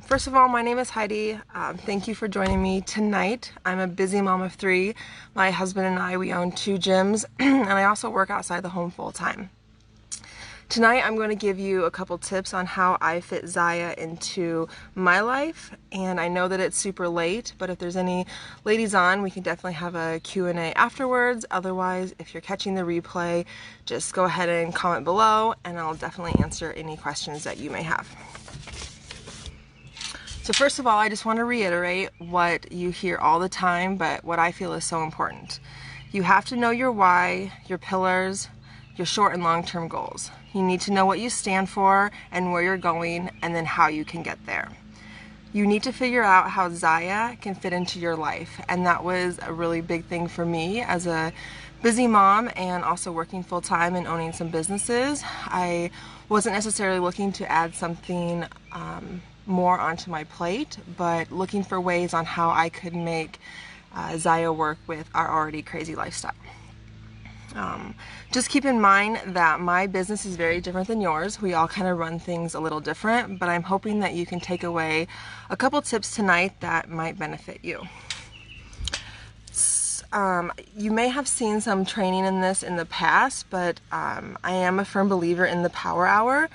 First of all, my name is Heidi. Thank you for joining me tonight. I'm a busy mom of 3. My husband and I, we own 2 gyms, and I also work outside the home full time. Tonight, I'm going to give you a couple tips on how I fit Zyia into my life, and I know that it's super late, but if there's any ladies on, we can definitely have a Q&A afterwards. Otherwise, if you're catching the replay, just go ahead and comment below, and I'll definitely answer any questions that you may have. So first of all, I just want to reiterate what you hear all the time, but what I feel is so important. You have to know your why, your pillars, your short and long-term goals. You need to know what you stand for and where you're going, and then how you can get there. You need to figure out how Zyia can fit into your life, and that was a really big thing for me as a busy mom and also working full-time and owning some businesses. I wasn't necessarily looking to add something more onto my plate, but looking for ways on how I could make Zyia work with our already crazy lifestyle. Just keep in mind that my business is very different than yours. We all kind of run things a little different, but I'm hoping that you can take away a couple tips tonight that might benefit you. You may have seen some training in this in the past, but I am a firm believer in the power hour.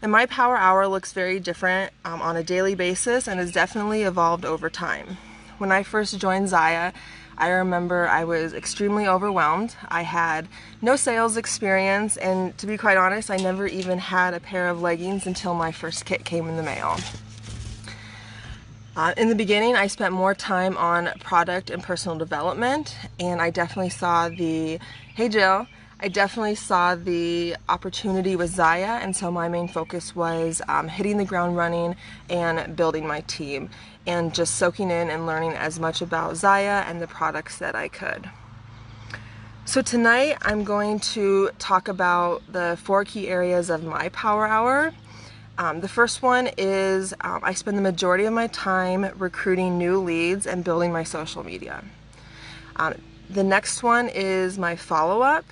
And my power hour looks very different on a daily basis and has definitely evolved over time. When I first joined Zyia, I remember I was extremely overwhelmed. I had no sales experience, and to be quite honest, I never even had a pair of leggings until my first kit came in the mail. In the beginning, I spent more time on product and personal development, and I definitely saw the, hey Jill, I definitely saw the opportunity with Zyia, and so my main focus was hitting the ground running and building my team and just soaking in and learning as much about Zyia and the products that I could. So tonight I'm going to talk about the 4 key areas of my power hour. The first one is I spend the majority of my time recruiting new leads and building my social media. The next one is my follow-up.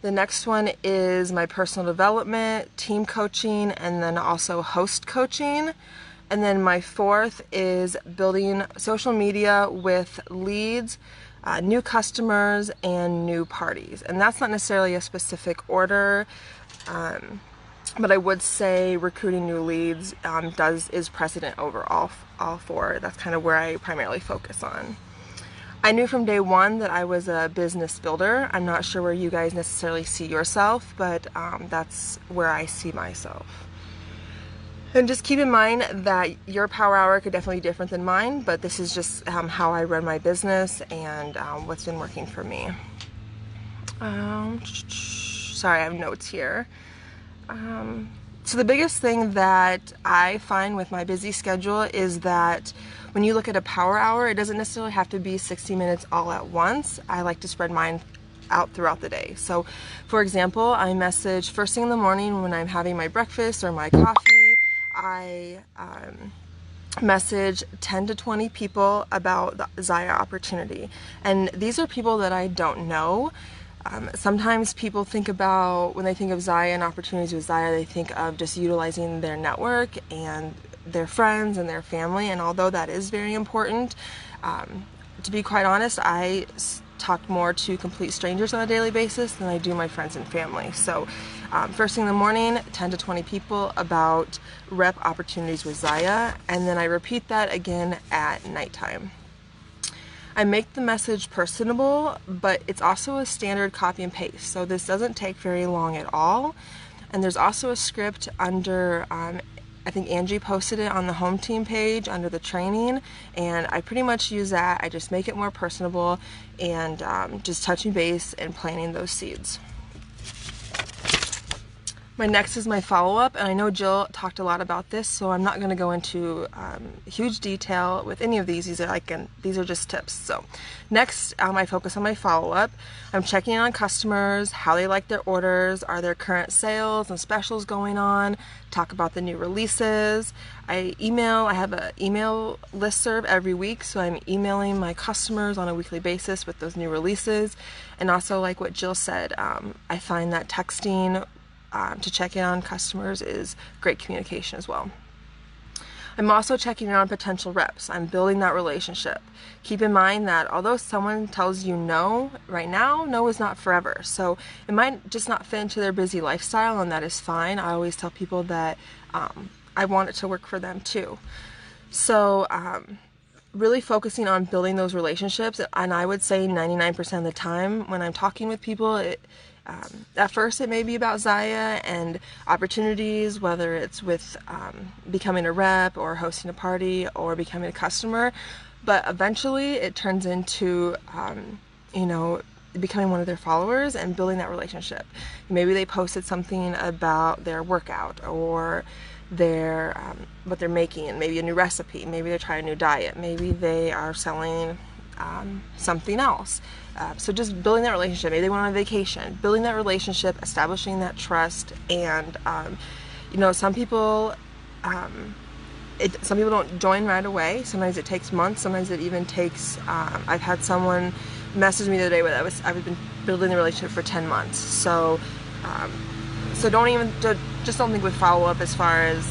The next one is my personal development, team coaching, and then also host coaching. And then my 4th is building social media with leads, new customers, and new parties. And that's not necessarily a specific order, but I would say recruiting new leads is precedent over all 4. That's kind of where I primarily focus on. I knew from day one that I was a business builder. I'm not sure where you guys necessarily see yourself, but that's where I see myself. And just keep in mind that your power hour could definitely be different than mine, but this is just how I run my business and what's been working for me. Sorry, I have notes here. So the biggest thing that I find with my busy schedule is that when you look at a power hour, it doesn't necessarily have to be 60 minutes all at once. I like to spread mine out throughout the day. So for example, I message first thing in the morning when I'm having my breakfast or my coffee. I message 10 to 20 people about the Zyia opportunity. And these are people that I don't know. Sometimes people think about, when they think of Zyia and opportunities with Zyia, they think of just utilizing their network and their friends and their family, and although that is very important, to be quite honest, I talk more to complete strangers on a daily basis than I do my friends and family. So first thing in the morning, 10 to 20 people about rep opportunities with Zyia, and then I repeat that again at nighttime. I make the message personable, but it's also a standard copy and paste, so this doesn't take very long at all. And there's also a script under, I think Angie posted it on the home team page under the training, and I pretty much use that. I just make it more personable and just touching base and planting those seeds. My next is my follow-up, and I know Jill talked a lot about this, so I'm not going to go into huge detail with any of these. These are just tips. So next, I focus on my follow-up. I'm checking in on customers, how they like their orders, are there current sales and specials going on, talk about the new releases. I have an email listserv every week, so I'm emailing my customers on a weekly basis with those new releases. And also, like what Jill said, I find that texting to check in on customers is great communication as well. I'm also checking in on potential reps. I'm building that relationship. Keep in mind that although someone tells you no right now, no is not forever. So it might just not fit into their busy lifestyle, and that is fine. I always tell people that I want it to work for them too. So really focusing on building those relationships, and I would say 99% of the time when I'm talking with people, at first it may be about Zyia and opportunities, whether it's with becoming a rep or hosting a party or becoming a customer, but eventually it turns into becoming one of their followers and building that relationship. Maybe they posted something about their workout or their what they're making, and maybe a new recipe, maybe they're trying a new diet, maybe they are selling something else. So just building that relationship. Maybe they went on vacation. Building that relationship, establishing that trust, and some people don't join right away. Sometimes it takes months. Sometimes it even takes. I've had someone message me the other day where I've been building the relationship for 10 months. So don't think with follow up as far as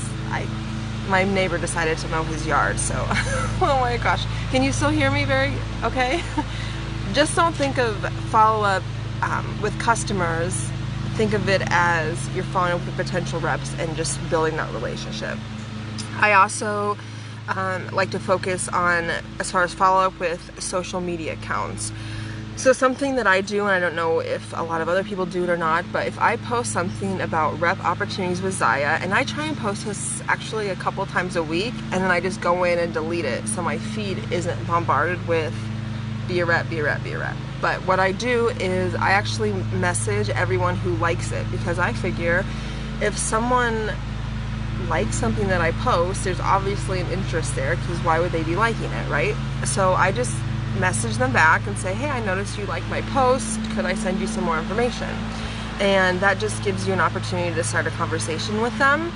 my neighbor decided to mow his yard. So oh my gosh, can you still hear me? Very okay. Just don't think of follow-up with customers. Think of it as you're following up with potential reps and just building that relationship. I also like to focus on, as far as follow-up with social media accounts. So something that I do, and I don't know if a lot of other people do it or not, but if I post something about rep opportunities with Zyia, and I try and post this actually a couple times a week, and then I just go in and delete it so my feed isn't bombarded with be a rep, be a rep, be a rep. But what I do is I actually message everyone who likes it, because I figure if someone likes something that I post, there's obviously an interest there, because why would they be liking it, right? So I just message them back and say, hey, I noticed you liked my post, could I send you some more information? And that just gives you an opportunity to start a conversation with them.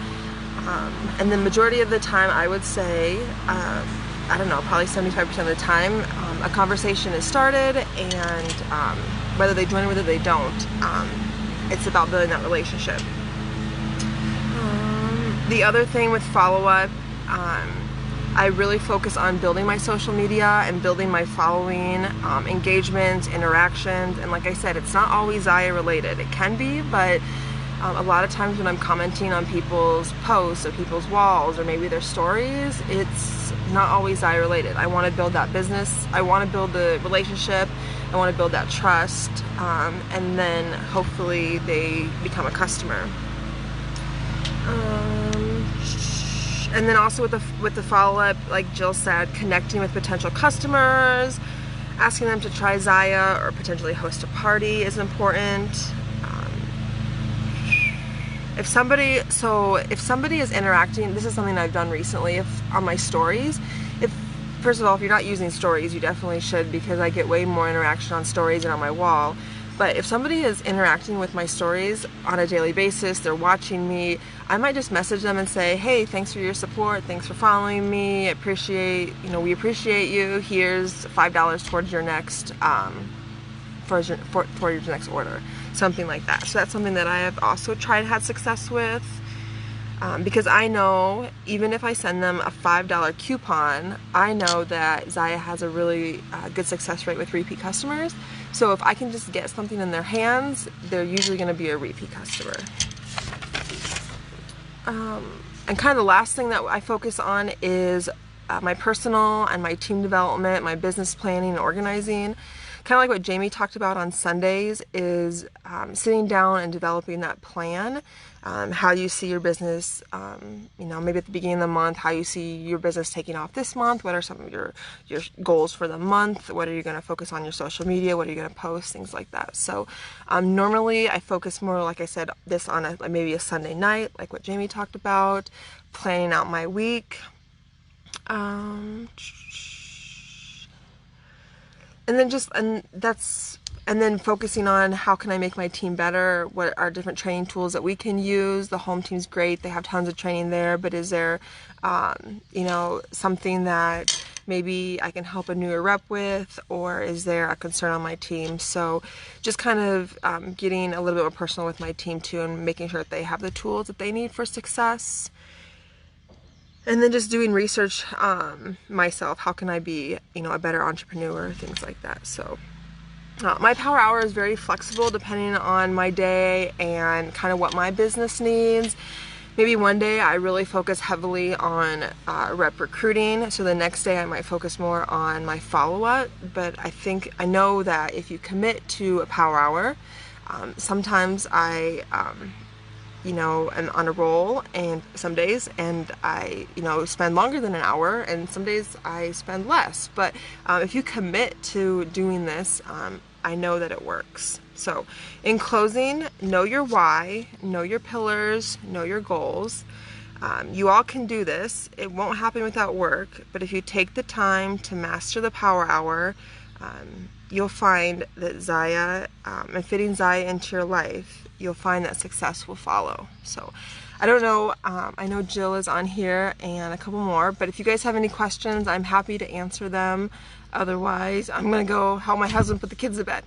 And the majority of the time, I would say, I don't know, probably 75% of the time, a conversation is started, and whether they join or whether they don't, it's about building that relationship. The other thing with follow-up, I really focus on building my social media and building my following, engagement, interactions, and like I said, it's not always Zyia related. It can be, but a lot of times when I'm commenting on people's posts or people's walls or maybe their stories, it's not always Zyia related. I want to build that business, I want to build the relationship, I want to build that trust, and then hopefully they become a customer. And then also with the follow-up, like Jill said, connecting with potential customers, asking them to try Zyia or potentially host a party is important. If somebody is interacting, this is something I've done recently, on my stories, first of all, if you're not using stories, you definitely should, because I get way more interaction on stories and on my wall. But if somebody is interacting with my stories on a daily basis, they're watching me, I might just message them and say, hey, thanks for your support, thanks for following me, we appreciate you, here's $5 towards your next, for your next order, something like that. So that's something that I have also had success with, because I know even if I send them a $5 coupon, I know that Zyia has a really good success rate with repeat customers. So if I can just get something in their hands, they're usually going to be a repeat customer. And kind of the last thing that I focus on is my personal and my team development, my business planning and organizing. Kind of like what Jamie talked about on Sundays, is sitting down and developing that plan, how you see your business, maybe at the beginning of the month, how you see your business taking off this month, what are some of your goals for the month, what are you going to focus on your social media, what are you going to post, things like that. So normally I focus more, like I said, this on maybe a Sunday night, like what Jamie talked about, planning out my week. And then focusing on how can I make my team better, what are different training tools that we can use. The home team's great, they have tons of training there, but is there something that maybe I can help a newer rep with, or is there a concern on my team? So just kind of getting a little bit more personal with my team too, and making sure that they have the tools that they need for success. And then just doing research myself. How can I be, a better entrepreneur, things like that. So my power hour is very flexible depending on my day and kind of what my business needs. Maybe one day I really focus heavily on rep recruiting, so the next day I might focus more on my follow-up. But I know that if you commit to a power hour, sometimes I am on a roll, and some days, and I spend longer than an hour, and some days I spend less. But if you commit to doing this, I know that it works. So in closing, know your why, know your pillars, know your goals. You all can do this. It won't happen without work, but if you take the time to master the power hour, you'll find that Zyia, and fitting Zyia into your life, you'll find that success will follow. So I don't know, I know Jill is on here and a couple more, but if you guys have any questions, I'm happy to answer them. Otherwise, I'm gonna go help my husband put the kids to bed.